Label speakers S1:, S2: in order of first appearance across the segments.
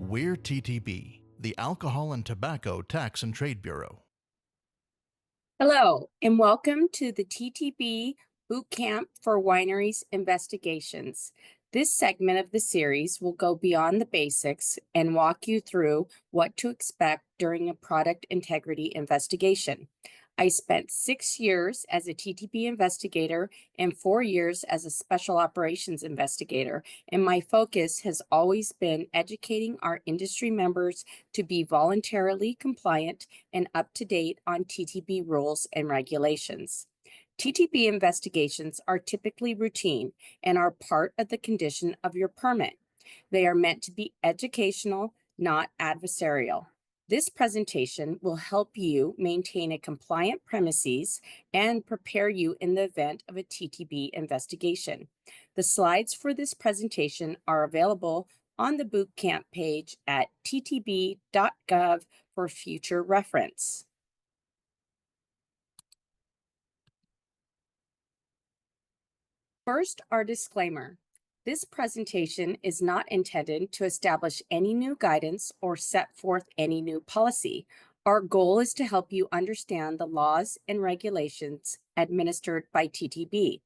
S1: We're TTB, the Alcohol and Tobacco Tax and Trade Bureau.
S2: Hello, and welcome to the TTB Boot Camp for Wineries Investigations. This segment of the series will go beyond the basics and walk you through what to expect during a product integrity investigation. I spent 6 years as a TTB investigator and 4 years as a special operations investigator, and my focus has always been educating our industry members to be voluntarily compliant and up to date on TTB rules and regulations. TTB investigations are typically routine and are part of the condition of your permit. They are meant to be educational, not adversarial. This presentation will help you maintain a compliant premises and prepare you in the event of a TTB investigation. The slides for this presentation are available on the boot camp page at ttb.gov for future reference. First, our disclaimer. This presentation is not intended to establish any new guidance or set forth any new policy. Our goal is to help you understand the laws and regulations administered by TTB.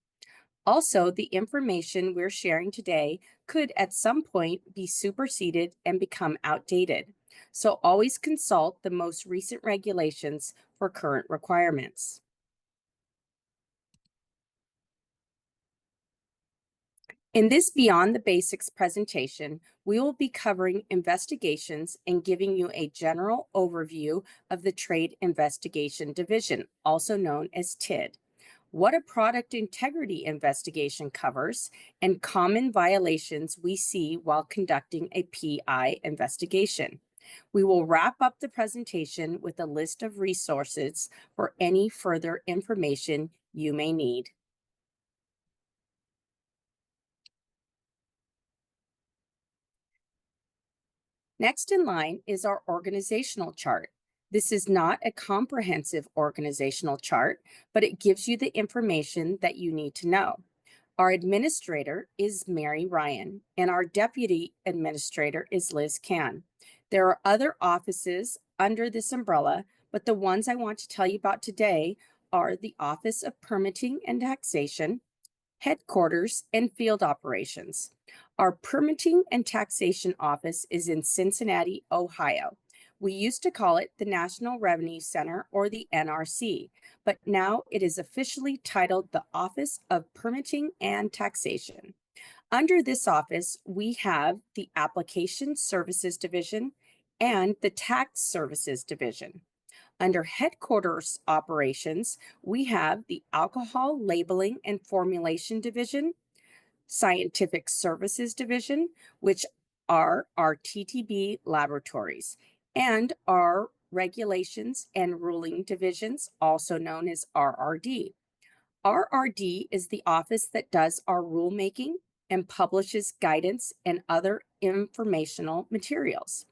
S2: Also, the information we're sharing today could at some point be superseded and become outdated. So always consult the most recent regulations for current requirements. In this Beyond the Basics presentation, we will be covering investigations and giving you a general overview of the Trade Investigation Division, also known as TID, what a product integrity investigation covers, and common violations we see while conducting a PI investigation. We will wrap up the presentation with a list of resources for any further information you may need. Next in line is our organizational chart. This is not a comprehensive organizational chart, but it gives you the information that you need to know. Our administrator is Mary Ryan, and our deputy administrator is Liz Can. There are other offices under this umbrella, but the ones I want to tell you about today are the Office of Permitting and Taxation, Headquarters, and Field Operations. Our Permitting and Taxation Office is in Cincinnati, Ohio. We used to call it the National Revenue Center, or the NRC, but now it is officially titled the Office of Permitting and Taxation. Under this office, we have the Application Services Division and the Tax Services Division. Under Headquarters Operations, we have the Alcohol Labeling and Formulation Division, Scientific Services Division, which are our TTB laboratories, and our Regulations and Ruling Divisions, also known as RRD. RRD is the office that does our rulemaking and publishes guidance and other informational materials.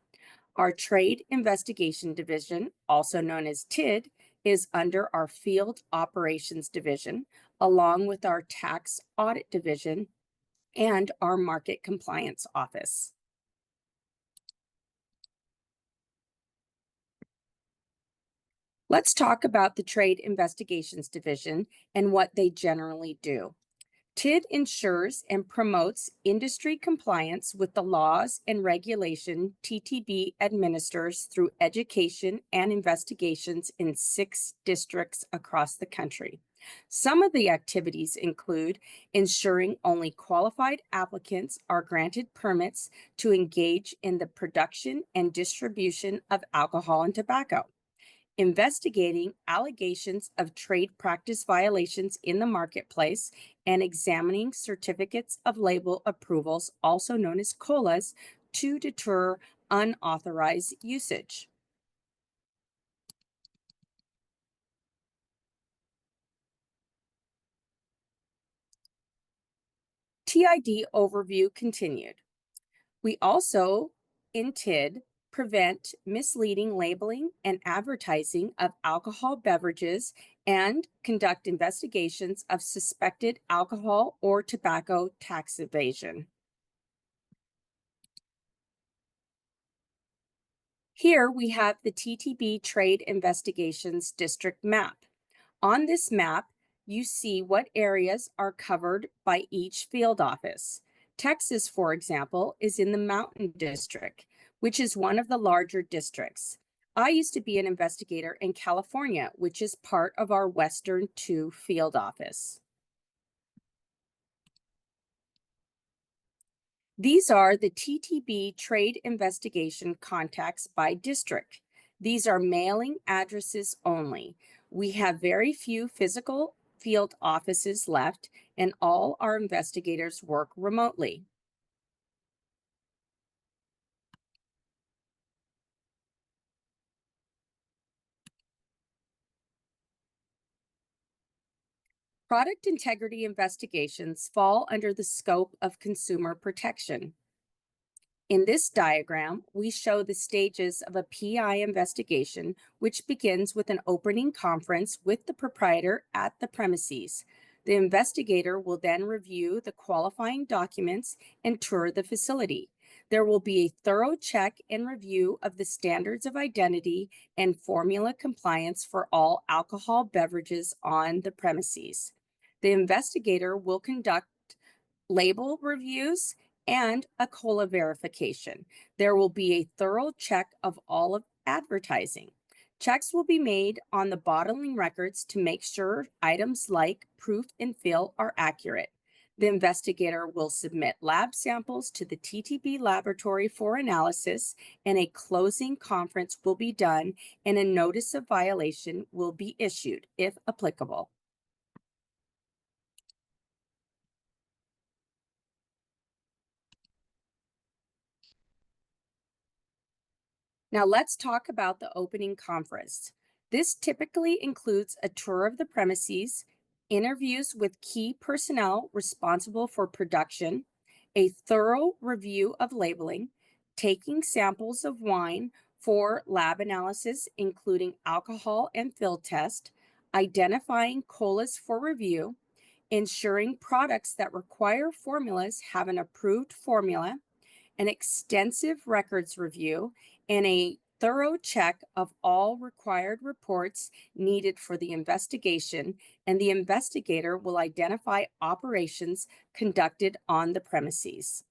S2: Our Trade Investigation Division, also known as TID, is under our Field Operations Division, along with our Tax Audit Division and our Market Compliance Office. Let's talk about the Trade Investigations Division and what they generally do. TID ensures and promotes industry compliance with the laws and regulation TTB administers through education and investigations in 6 districts across the country. Some of the activities include ensuring only qualified applicants are granted permits to engage in the production and distribution of alcohol and tobacco, investigating allegations of trade practice violations in the marketplace, and examining certificates of label approvals, also known as COLAs, to deter unauthorized usage. TID overview continued. We also, in TID, prevent misleading labeling and advertising of alcohol beverages and conduct investigations of suspected alcohol or tobacco tax evasion. Here we have the TTB Trade Investigations District map. On this map, you see what areas are covered by each field office. Texas, for example, is in the Mountain District, which is one of the larger districts. I used to be an investigator in California, which is part of our Western 2 field office. These are the TTB trade investigation contacts by district. These are mailing addresses only. We have very few physical field offices left, and all our investigators work remotely. Product integrity investigations fall under the scope of consumer protection. In this diagram, we show the stages of a PI investigation, which begins with an opening conference with the proprietor at the premises. The investigator will then review the qualifying documents and tour the facility. There will be a thorough check and review of the standards of identity and formula compliance for all alcohol beverages on the premises. The investigator will conduct label reviews and a COLA verification. There will be a thorough check of all of advertising. Checks will be made on the bottling records to make sure items like proof and fill are accurate. The investigator will submit lab samples to the TTB laboratory for analysis, and a closing conference will be done, and a notice of violation will be issued, if applicable. Now let's talk about the opening conference. This typically includes a tour of the premises, interviews with key personnel responsible for production, a thorough review of labeling, taking samples of wine for lab analysis, including alcohol and fill test, identifying COLAs for review, ensuring products that require formulas have an approved formula, an extensive records review, and a thorough check of all required reports needed for the investigation, and the investigator will identify operations conducted on the premises.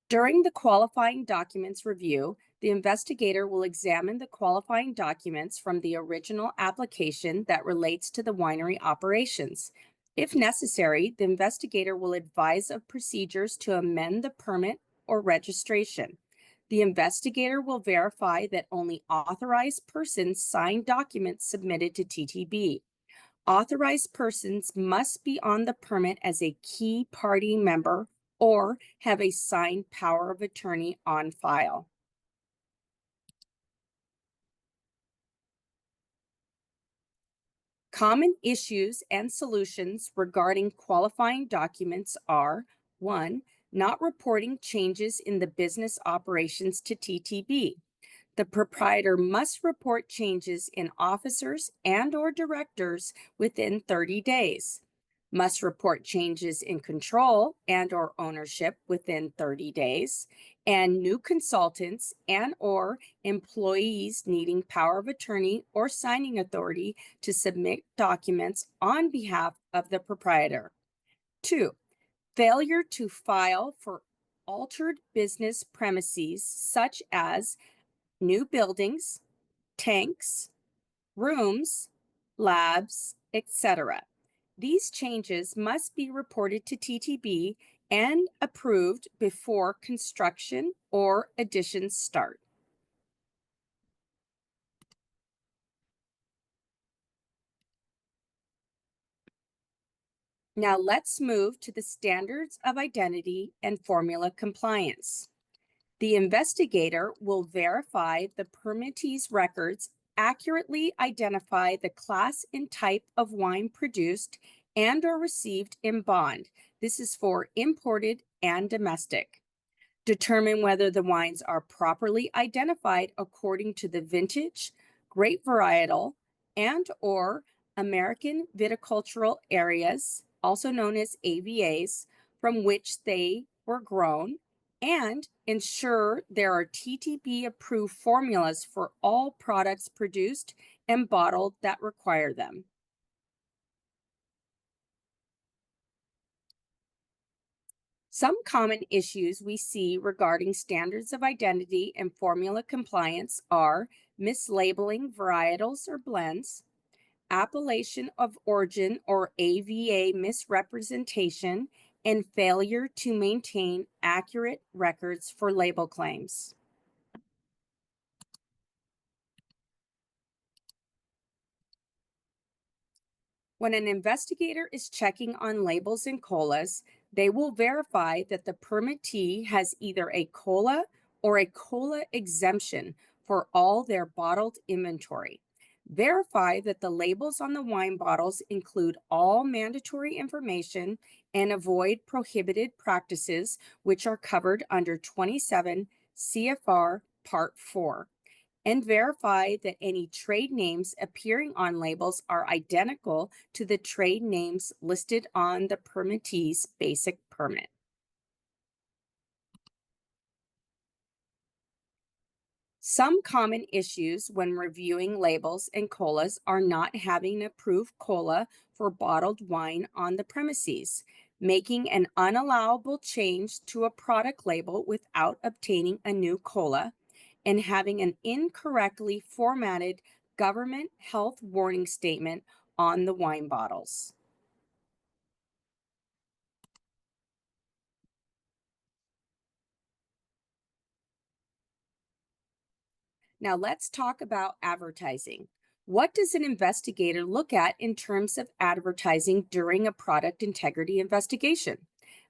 S2: During the qualifying documents review, the investigator will examine the qualifying documents from the original application that relates to the winery operations. If necessary, the investigator will advise of procedures to amend the permit or registration. The investigator will verify that only authorized persons sign documents submitted to TTB. Authorized persons must be on the permit as a key party member or have a signed power of attorney on file. Common issues and solutions regarding qualifying documents are: 1, not reporting changes in the business operations to TTB. The proprietor must report changes in officers and/or directors within 30 days. Must report changes in control and/or ownership within 30 days, and new consultants and/or employees needing power of attorney or signing authority to submit documents on behalf of the proprietor. 2, failure to file for altered business premises such as new buildings, tanks, rooms, labs, etc. These changes must be reported to TTB and approved before construction or additions start. Now let's move to the standards of identity and formula compliance. The investigator will verify the permittee's records accurately identify the class and type of wine produced and/or received in bond. This is for imported and domestic. Determine whether the wines are properly identified according to the vintage, grape varietal, and/or American viticultural areas, also known as AVAs, from which they were grown, and ensure there are TTB approved formulas for all products produced and bottled that require them. Some common issues we see regarding standards of identity and formula compliance are mislabeling varietals or blends, appellation of origin or AVA misrepresentation, and failure to maintain accurate records for label claims. When an investigator is checking on labels and colas, they will verify that the permittee has either a cola or a cola exemption for all their bottled inventory. Verify that the labels on the wine bottles include all mandatory information and avoid prohibited practices, which are covered under 27 CFR Part 4, and verify that any trade names appearing on labels are identical to the trade names listed on the permittee's basic permit. Some common issues when reviewing labels and colas are not having an approved cola for bottled wine on the premises, making an unallowable change to a product label without obtaining a new cola, and having an incorrectly formatted government health warning statement on the wine bottles. Now let's talk about advertising. What does an investigator look at in terms of advertising during a product integrity investigation?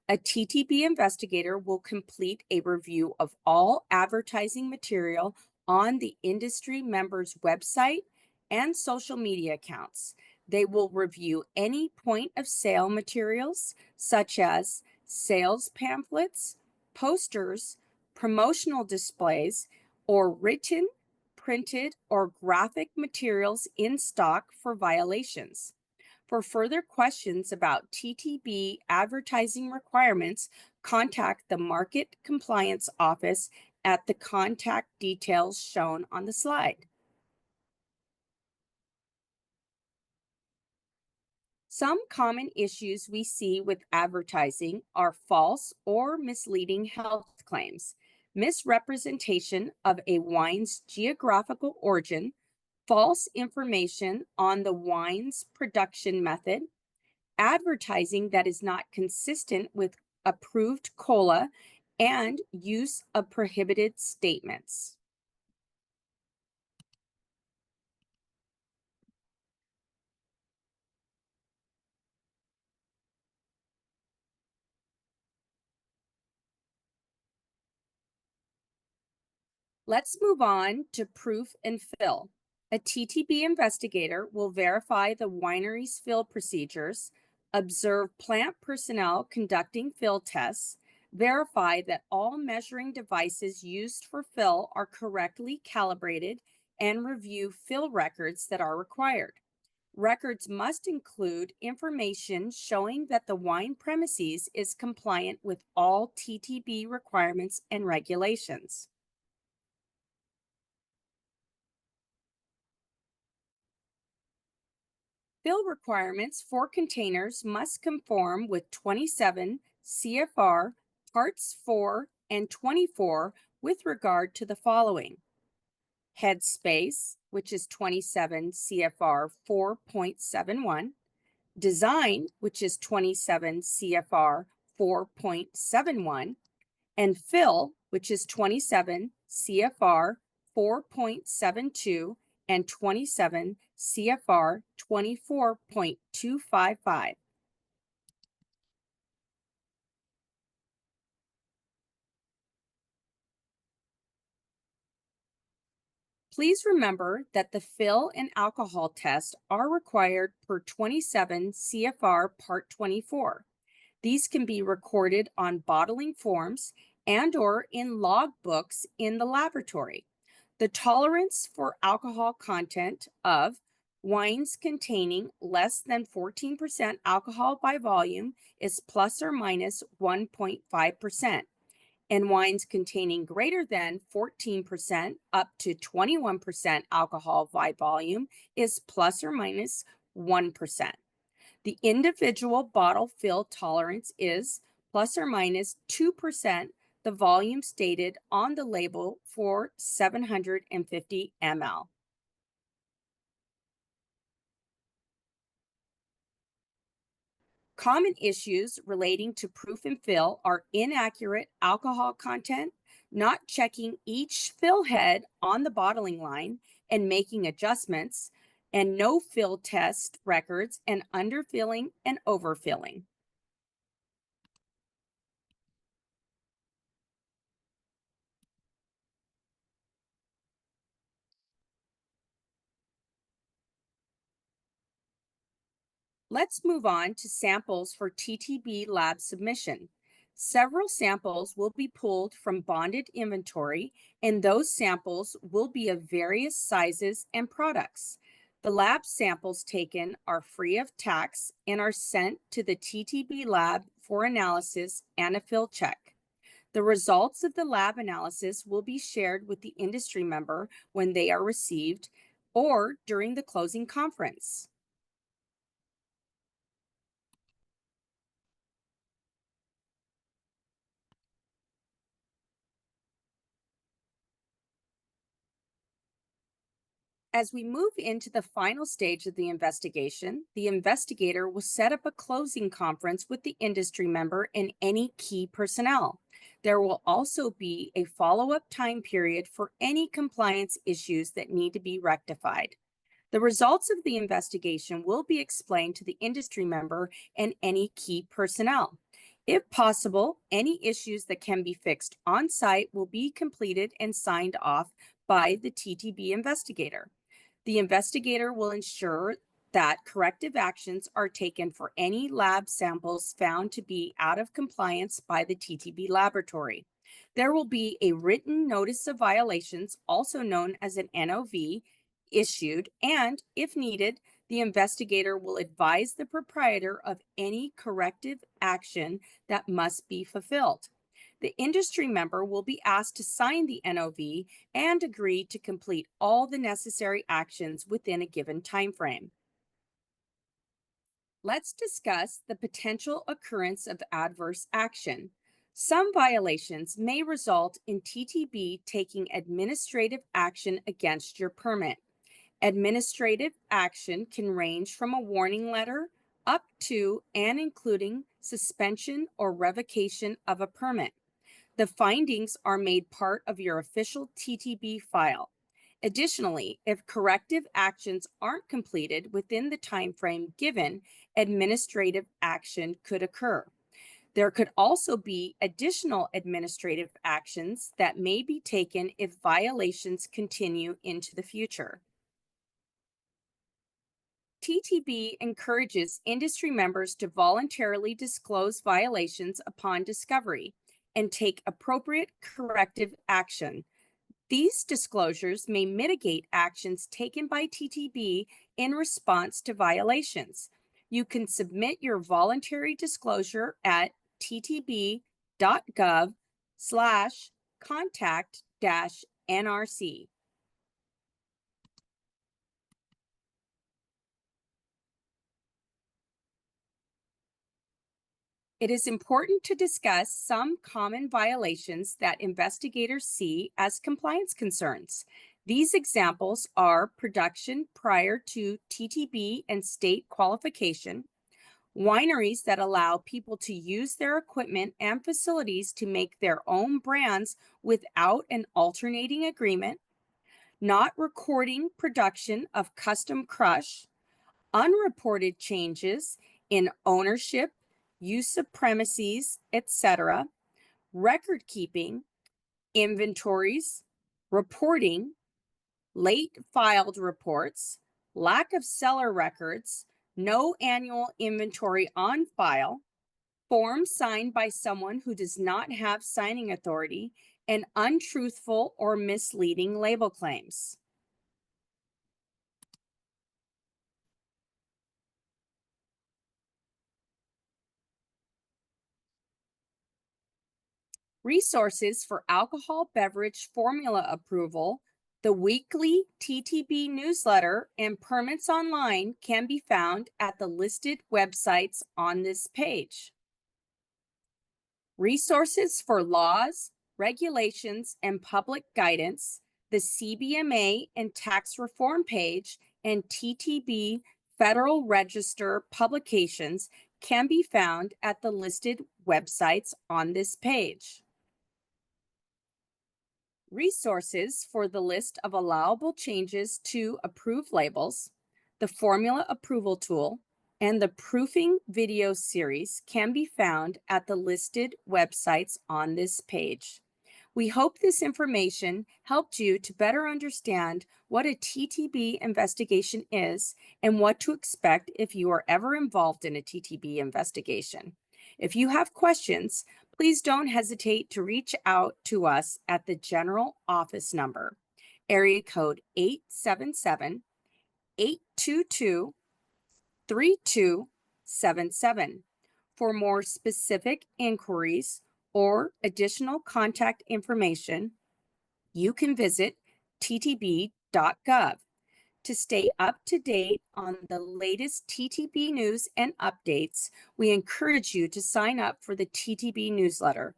S2: A TTB investigator will complete a review of all advertising material on the industry member's website and social media accounts. They will review any point of sale materials, such as sales pamphlets, posters, promotional displays, or written, printed, or graphic materials in stock for violations. For further questions about TTB advertising requirements, contact the Market Compliance Office at the contact details shown on the slide. Some common issues we see with advertising are false or misleading health claims, misrepresentation of a wine's geographical origin, false information on the wine's production method, advertising that is not consistent with approved cola, and use of prohibited statements. Let's move on to proof and fill. A TTB investigator will verify the winery's fill procedures, observe plant personnel conducting fill tests, verify that all measuring devices used for fill are correctly calibrated, and review fill records that are required. Records must include information showing that the wine premises is compliant with all TTB requirements and regulations. Fill requirements for containers must conform with 27 CFR Parts 4 and 24 with regard to the following: head space, which is 27 CFR 4.71, design, which is 27 CFR 4.71, and fill, which is 27 CFR 4.72 and 27 CFR 24.255. Please remember that the fill and alcohol test are required per 27 CFR Part 24. These can be recorded on bottling forms and/or in log books in the laboratory. The tolerance for alcohol content of Wines containing less than 14% alcohol by volume is plus or minus 1.5%. And wines containing greater than 14% up to 21% alcohol by volume is plus or minus 1%. The individual bottle fill tolerance is plus or minus 2% the volume stated on the label for 750 ml. Common issues relating to proof and fill are inaccurate alcohol content, not checking each fill head on the bottling line and making adjustments, and no fill test records, and underfilling and overfilling. Let's move on to samples for TTB lab submission. Several samples will be pulled from bonded inventory, and those samples will be of various sizes and products. The lab samples taken are free of tax and are sent to the TTB lab for analysis and a fill check. The results of the lab analysis will be shared with the industry member when they are received or during the closing conference. As we move into the final stage of the investigation, the investigator will set up a closing conference with the industry member and any key personnel. There will also be a follow-up time period for any compliance issues that need to be rectified. The results of the investigation will be explained to the industry member and any key personnel. If possible, any issues that can be fixed on site will be completed and signed off by the TTB investigator. The investigator will ensure that corrective actions are taken for any lab samples found to be out of compliance by the TTB laboratory. There will be a written notice of violations, also known as an NOV, issued, and if needed, the investigator will advise the proprietor of any corrective action that must be fulfilled. The industry member will be asked to sign the NOV and agree to complete all the necessary actions within a given time frame. Let's discuss the potential occurrence of adverse action. Some violations may result in TTB taking administrative action against your permit. Administrative action can range from a warning letter up to and including suspension or revocation of a permit. The findings are made part of your official TTB file. Additionally, if corrective actions aren't completed within the time frame given, administrative action could occur. There could also be additional administrative actions that may be taken if violations continue into the future. TTB encourages industry members to voluntarily disclose violations upon discovery and take appropriate corrective action. These disclosures may mitigate actions taken by TTB in response to violations. You can submit your voluntary disclosure at ttb.gov/contact-nrc. It is important to discuss some common violations that investigators see as compliance concerns. These examples are production prior to TTB and state qualification, wineries that allow people to use their equipment and facilities to make their own brands without an alternating agreement, not recording production of custom crush, unreported changes in ownership, use of premises, etc., record keeping, inventories, reporting, late filed reports, lack of seller records, no annual inventory on file, forms signed by someone who does not have signing authority, and untruthful or misleading label claims. Resources for alcohol beverage formula approval, the weekly TTB newsletter, and permits online can be found at the listed websites on this page. Resources for laws, regulations, and public guidance, the CBMA and tax reform page, and TTB Federal Register publications can be found at the listed websites on this page. Resources for the list of allowable changes to approved labels, the formula approval tool, and the proofing video series can be found at the listed websites on this page. We hope this information helped you to better understand what a TTB investigation is and what to expect if you are ever involved in a TTB investigation. If you have questions, please don't hesitate to reach out to us at the general office number, area code 877-822-3277. For more specific inquiries or additional contact information, you can visit ttb.gov. To stay up to date on the latest TTB news and updates, we encourage you to sign up for the TTB newsletter.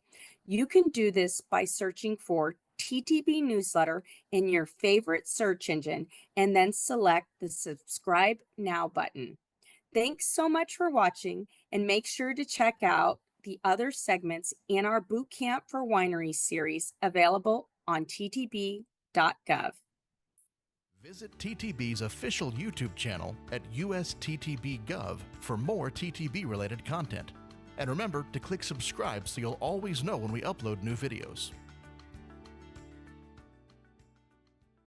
S2: You can do this by searching for TTB newsletter in your favorite search engine and then select the subscribe now button. Thanks so much for watching, and make sure to check out the other segments in our Boot Camp for Winery series available on ttb.gov.
S1: Visit TTB's official YouTube channel at USTTB.gov for more TTB-related content. And remember to click subscribe so you'll always know when we upload new videos.